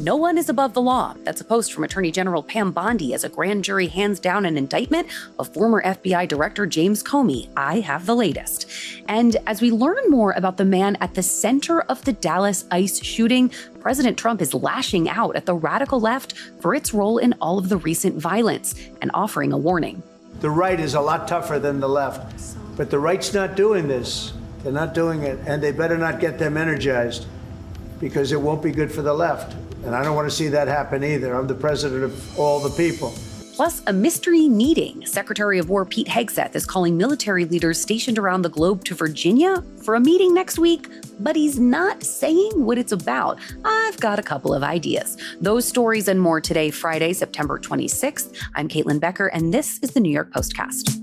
No one is above the law. That's a post from Attorney General Pam Bondi as a grand jury hands down an indictment of former FBI Director James Comey. I have the latest. And as we learn more about the man at the center of the Dallas ICE shooting, President Trump is lashing out at the radical left for its role in all of the recent violence and offering a warning. The right is a lot tougher than the left, but the right's not doing this. They're not doing it, and they better not get them energized because it won't be good for the left. And I don't want to see that happen either. I'm the president of all the people. Plus, a mystery meeting. Secretary of War Pete Hegseth is calling military leaders stationed around the globe to Virginia for a meeting next week, but he's not saying what it's about. I've got a couple of ideas. Those stories and more today, Friday, September 26th. I'm Caitlin Becker, and this is the New York POSTcast.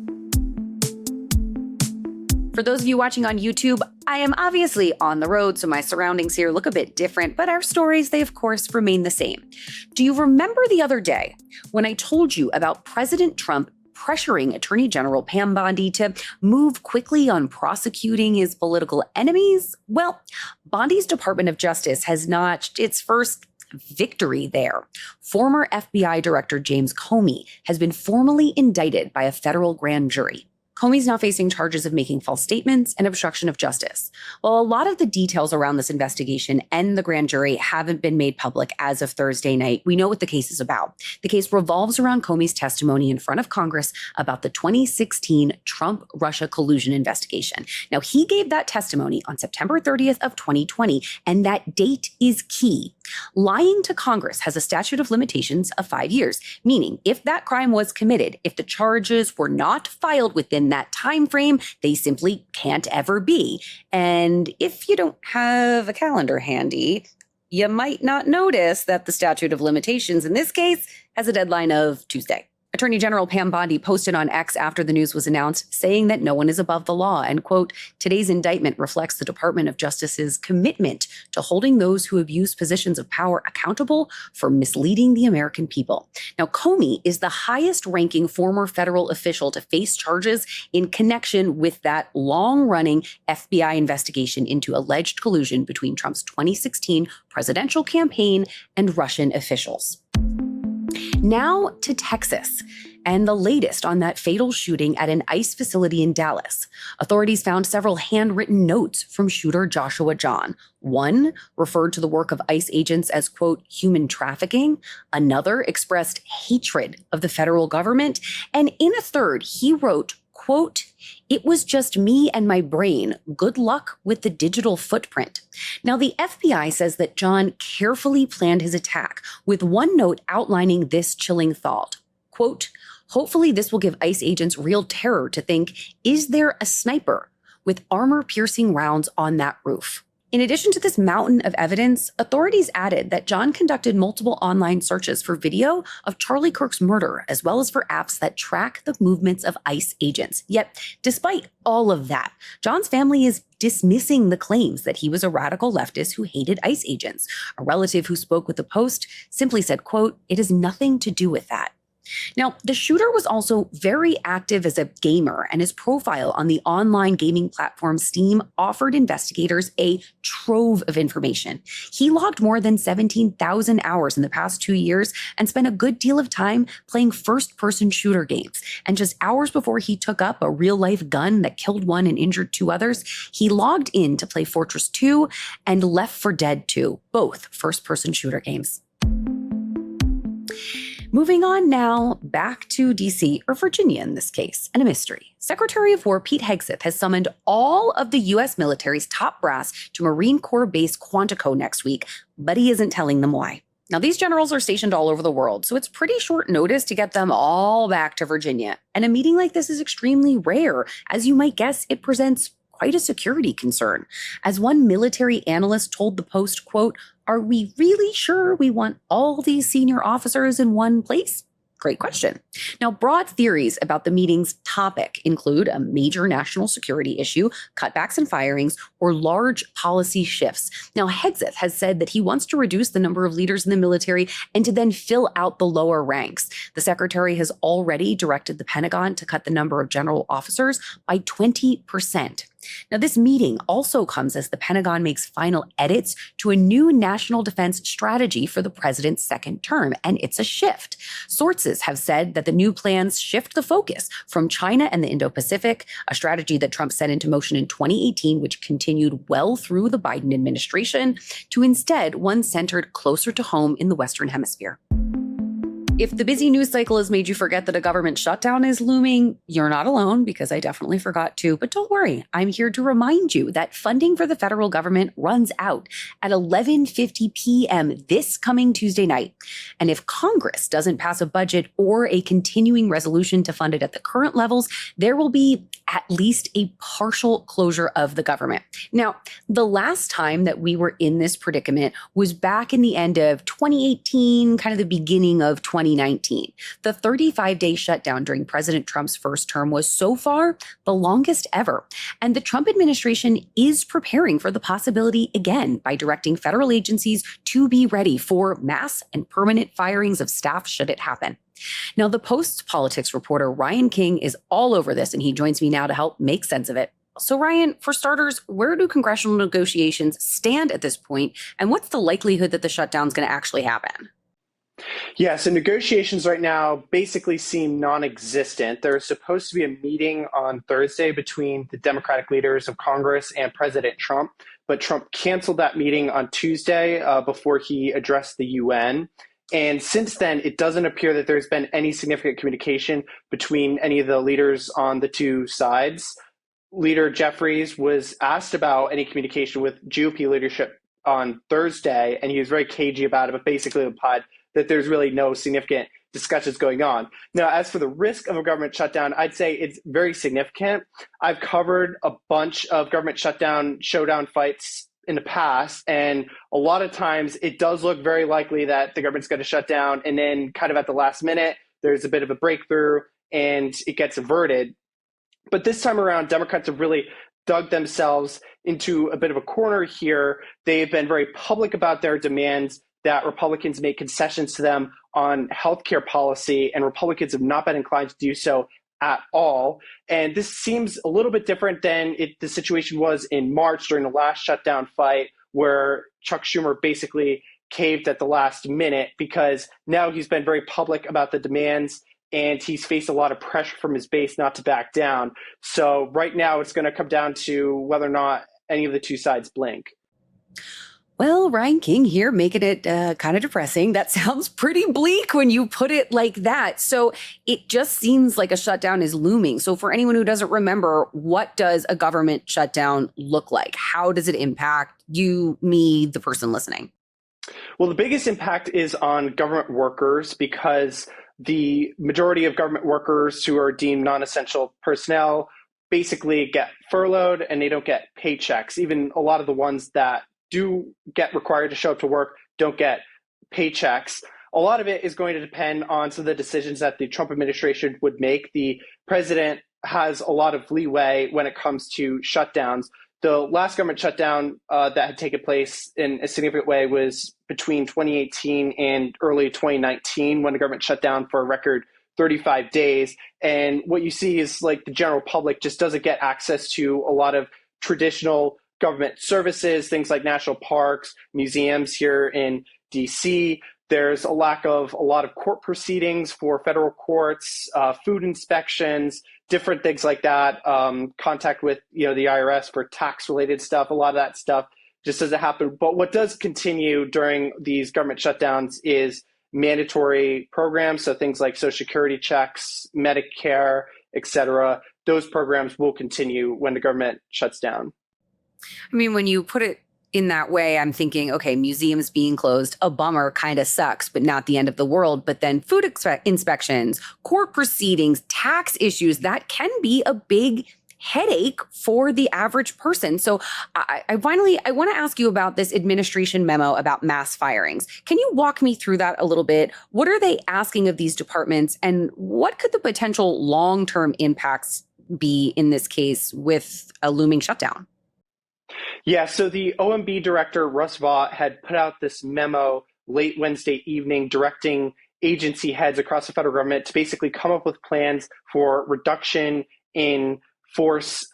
For those of you watching on YouTube, I am obviously on the road, so my surroundings here look a bit different, but our stories, they of course remain the same. Do you remember the other day when I told you about President Trump pressuring Attorney General Pam Bondi to move quickly on prosecuting his political enemies? Well, Bondi's Department of Justice has notched its first victory there. Former FBI Director James Comey has been formally indicted by a federal grand jury. Comey's now facing charges of making false statements and obstruction of justice. Well, a lot of the details around this investigation and the grand jury haven't been made public as of Thursday night. We know what the case is about. The case revolves around Comey's testimony in front of Congress about the 2016 Trump-Russia collusion investigation. Now, he gave that testimony on September 30th of 2020, and that date is key. Lying to Congress has a statute of limitations of 5 years, meaning if that crime was committed, if the charges were not filed within that time frame, they simply can't ever be. And if you don't have a calendar handy, you might not notice that the statute of limitations in this case has a deadline of Tuesday. Attorney General Pam Bondi posted on X after the news was announced, saying that no one is above the law and, quote, today's indictment reflects the Department of Justice's commitment to holding those who abuse positions of power accountable for misleading the American people. Now, Comey is the highest ranking former federal official to face charges in connection with that long-running FBI investigation into alleged collusion between Trump's 2016 presidential campaign and Russian officials. Now to Texas and the latest on that fatal shooting at an ICE facility in Dallas. Authorities found several handwritten notes from shooter Joshua John. One referred to the work of ICE agents as, quote, human trafficking. Another expressed hatred of the federal government. And in a third, he wrote, quote, it was just me and my brain. Good luck with the digital footprint. Now, the FBI says that John carefully planned his attack with one note outlining this chilling thought. Quote, hopefully this will give ICE agents real terror to think, is there a sniper with armor-piercing rounds on that roof? In addition to this mountain of evidence, authorities added that John conducted multiple online searches for video of Charlie Kirk's murder, as well as for apps that track the movements of ICE agents. Yet, despite all of that, John's family is dismissing the claims that he was a radical leftist who hated ICE agents. A relative who spoke with the Post simply said, quote, it has nothing to do with that. Now, the shooter was also very active as a gamer, and his profile on the online gaming platform Steam offered investigators a trove of information. He logged more than 17,000 hours in the past 2 years and spent a good deal of time playing first-person shooter games. And just hours before he took up a real-life gun that killed one and injured two others, he logged in to play Fortress 2 and Left 4 Dead 2, both first-person shooter games. Moving on now back to D.C., or Virginia in this case, and a mystery. Secretary of War Pete Hegseth has summoned all of the U.S. military's top brass to Marine Corps base Quantico next week, but he isn't telling them why. Now, these generals are stationed all over the world, so it's pretty short notice to get them all back to Virginia. And a meeting like this is extremely rare. As you might guess, it presents quite a security concern. As one military analyst told the Post, quote, are we really sure we want all these senior officers in one place? Great question. Now, broad theories about the meeting's topic include a major national security issue, cutbacks in firings, or large policy shifts. Now, Hegseth has said that he wants to reduce the number of leaders in the military and to then fill out the lower ranks. The secretary has already directed the Pentagon to cut the number of general officers by 20%. Now, this meeting also comes as the Pentagon makes final edits to a new national defense strategy for the president's second term, and it's a shift. Sources have said that the new plans shift the focus from China and the Indo-Pacific, a strategy that Trump set into motion in 2018, which continued well through the Biden administration, to instead one centered closer to home in the Western Hemisphere. If the busy news cycle has made you forget that a government shutdown is looming, you're not alone, because I definitely forgot to. But don't worry, I'm here to remind you that funding for the federal government runs out at 11:50 p.m. this coming Tuesday night. And if Congress doesn't pass a budget or a continuing resolution to fund it at the current levels, there will be at least a partial closure of the government. Now, the last time that we were in this predicament was back in the end of 2018, kind of the beginning of 2019. The 35-day shutdown during President Trump's first term was so far the longest ever. And the Trump administration is preparing for the possibility again by directing federal agencies to be ready for mass and permanent firings of staff should it happen. Now, the Post's politics reporter Ryan King is all over this, and he joins me now to help make sense of it. So, Ryan, for starters, where do congressional negotiations stand at this point, and what's the likelihood that the shutdown is going to actually happen? Yeah, so negotiations right now basically seem non-existent. There's supposed to be a meeting on Thursday between the Democratic leaders of Congress and President Trump, but Trump canceled that meeting on Tuesday before he addressed the UN. And since then, it doesn't appear that there's been any significant communication between any of the leaders on the two sides. Leader Jeffries was asked about any communication with GOP leadership on Thursday, and he was very cagey about it, but basically implied that there's really no significant discussions going on. Now, as for the risk of a government shutdown, I'd say it's very significant. I've covered a bunch of government showdown fights in the past, and a lot of times it does look very likely that the government's going to shut down, and then kind of at the last minute, there's a bit of a breakthrough and it gets averted. But this time around, Democrats have really dug themselves into a bit of a corner here. They've been very public about their demands that Republicans make concessions to them on healthcare policy, and Republicans have not been inclined to do so at all. And this seems a little bit different than the situation was in March during the last shutdown fight, where Chuck Schumer basically caved at the last minute, because now he's been very public about the demands and he's faced a lot of pressure from his base not to back down. So right now it's going to come down to whether or not any of the two sides blink. Well, Ryan King here making it kind of depressing. That sounds pretty bleak when you put it like that. So it just seems like a shutdown is looming. So for anyone who doesn't remember, what does a government shutdown look like? How does it impact you, me, the person listening? Well, the biggest impact is on government workers, because the majority of government workers who are deemed non-essential personnel basically get furloughed and they don't get paychecks. Even a lot of the ones that do get required to show up to work don't get paychecks. A lot of it is going to depend on some of the decisions that the Trump administration would make. The president has a lot of leeway when it comes to shutdowns. The last government shutdown that had taken place in a significant way was between 2018 and early 2019, when the government shut down for a record 35 days. And what you see is, like, the general public just doesn't get access to a lot of traditional government services, things like national parks, museums here in DC. There's a lack of a lot of court proceedings for federal courts, food inspections, different things like that, contact with the IRS for tax-related stuff. A lot of that stuff just doesn't happen. But what does continue during these government shutdowns is mandatory programs, so things like Social Security checks, Medicare, et cetera. Those programs will continue when the government shuts down. I mean, when you put it in that way, I'm thinking, okay, museums being closed, a bummer, kind of sucks, but not the end of the world. But then food inspections, court proceedings, tax issues, that can be a big headache for the average person. So I want to ask you about this administration memo about mass firings. Can you walk me through that a little bit? What are they asking of these departments, and what could the potential long-term impacts be in this case with a looming shutdown? Yeah, so the OMB director, Russ Vought, had put out this memo late Wednesday evening directing agency heads across the federal government to basically come up with plans for reduction in force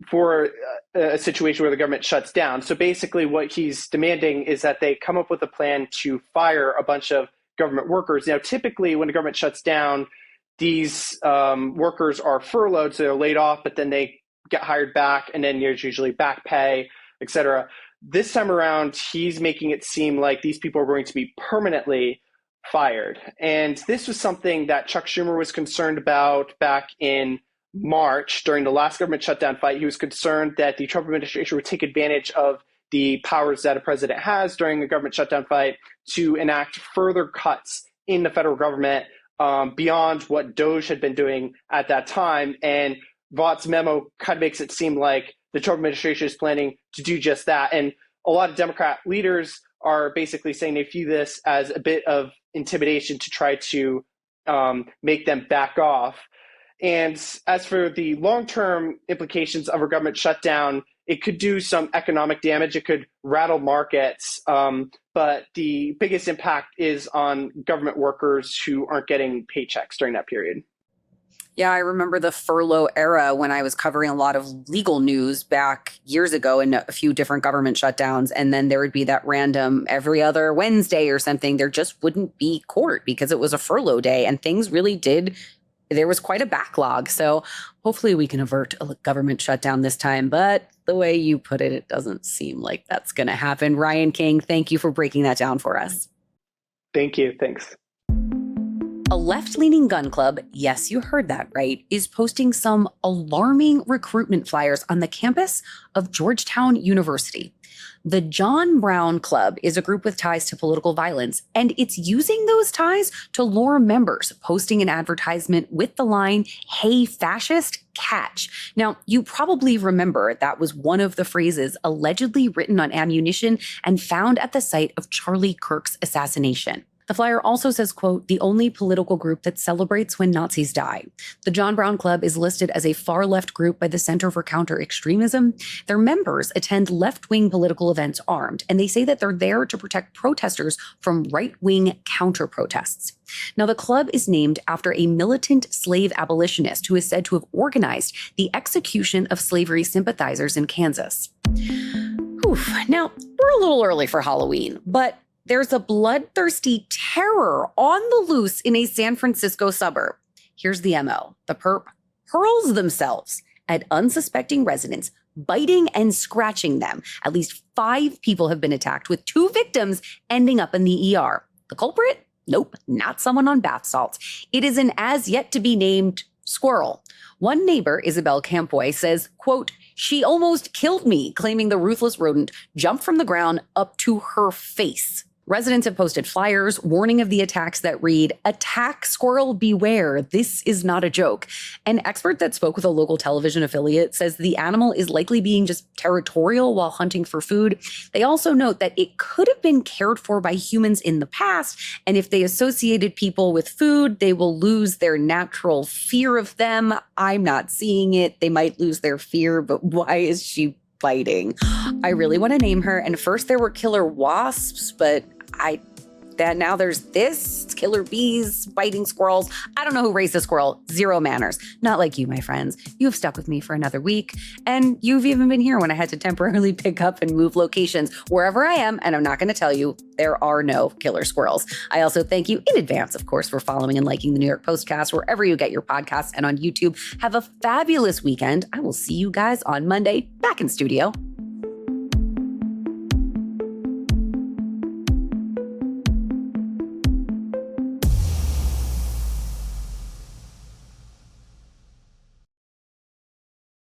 for a situation where the government shuts down. So basically what he's demanding is that they come up with a plan to fire a bunch of government workers. Now, typically when the government shuts down, these workers are furloughed, so they're laid off, but then they get hired back, and then there's usually back pay, et cetera. This time around, he's making it seem like these people are going to be permanently fired. And this was something that Chuck Schumer was concerned about back in March during the last government shutdown fight. He was concerned that the Trump administration would take advantage of the powers that a president has during a government shutdown fight to enact further cuts in the federal government beyond what DOJ had been doing at that time. And Vought's memo kind of makes it seem like the Trump administration is planning to do just that. And a lot of Democrat leaders are basically saying they view this as a bit of intimidation to try to make them back off. And as for the long-term implications of a government shutdown, it could do some economic damage. It could rattle markets. But the biggest impact is on government workers who aren't getting paychecks during that period. Yeah, I remember the furlough era when I was covering a lot of legal news back years ago in a few different government shutdowns. And then there would be that random every other Wednesday or something. There just wouldn't be court because it was a furlough day, and things really did. There was quite a backlog. So hopefully we can avert a government shutdown this time. But the way you put it, it doesn't seem like that's going to happen. Ryan King, thank you for breaking that down for us. Thank you. Thanks. A left-leaning gun club, yes, you heard that right, is posting some alarming recruitment flyers on the campus of Georgetown University. The John Brown Club is a group with ties to political violence, and it's using those ties to lure members, posting an advertisement with the line, "Hey, fascist, catch." Now, you probably remember that was one of the phrases allegedly written on ammunition and found at the site of Charlie Kirk's assassination. The flyer also says, quote, "the only political group that celebrates when Nazis die." The John Brown Club is listed as a far-left group by the Center for Counter-Extremism. Their members attend left-wing political events armed, and they say that they're there to protect protesters from right-wing counter-protests. Now, the club is named after a militant slave abolitionist who is said to have organized the execution of slavery sympathizers in Kansas. Oof. Now, we're a little early for Halloween, but there's a bloodthirsty terror on the loose in a San Francisco suburb. Here's the MO. The perp hurls themselves at unsuspecting residents, biting and scratching them. At least 5 people have been attacked, with 2 victims ending up in the ER. The culprit? Nope, not someone on bath salts. It is an as-yet-to-be-named squirrel. One neighbor, Isabel Campoy, says, quote, "She almost killed me," claiming the ruthless rodent jumped from the ground up to her face. Residents have posted flyers warning of the attacks that read, "Attack squirrel beware, this is not a joke." An expert that spoke with a local television affiliate says the animal is likely being just territorial while hunting for food. They also note that it could have been cared for by humans in the past, and if they associated people with food, they will lose their natural fear of them. I'm not seeing it. They might lose their fear, but why is she biting? I really want to name her. And first there were killer wasps, but now there's this, killer bees, biting squirrels. I don't know who raised the squirrel. 0 manners. Not like you, my friends. You have stuck with me for another week. And you've even been here when I had to temporarily pick up and move locations wherever I am. And I'm not going to tell you there are no killer squirrels. I also thank you in advance, of course, for following and liking the New York POSTcast wherever you get your podcasts and on YouTube. Have a fabulous weekend. I will see you guys on Monday back in studio.